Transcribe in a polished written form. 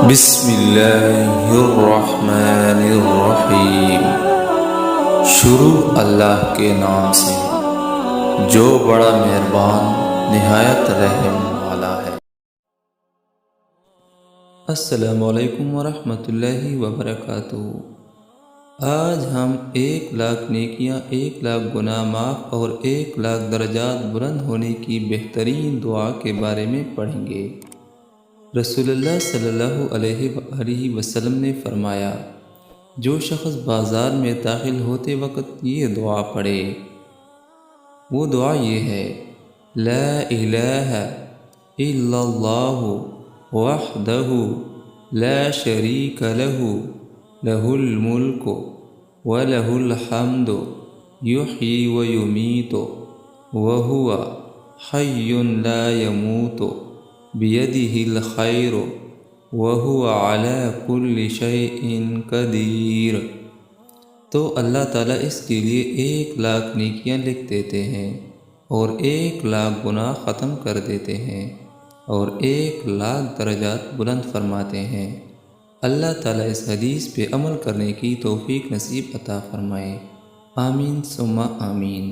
بسم اللہ الرحمن الرحیم۔ شروع اللہ کے نام سے جو بڑا مہربان نہایت رحم والا ہے۔ السلام علیکم ورحمۃ اللہ وبرکاتہ۔ آج ہم 1,00,000 نیکیاں 1,00,000 گناہ معاف اور 1,00,000 درجات بلند ہونے کی بہترین دعا کے بارے میں پڑھیں گے۔ رسول اللہ صلی اللہ علیہ وآلہ وسلم نے فرمایا، جو شخص بازار میں داخل ہوتے وقت یہ دعا پڑھے، وہ دعا یہ ہے: لا الہ الا اللہ وحدہ لا شریک لہ لہ الملک ولہ الحمد یحیی ویمیت وہو حی لا یموت بیدہ الخیر وہو علی کل شیء قدیر۔ تو اللہ تعالیٰ اس کے لیے 1,00,000 نیکیاں لکھ دیتے ہیں اور 1,00,000 گناہ ختم کر دیتے ہیں اور 1,00,000 درجات بلند فرماتے ہیں۔ اللہ تعالیٰ اس حدیث پہ عمل کرنے کی توفیق نصیب عطا فرمائے۔ آمین ثم آمین۔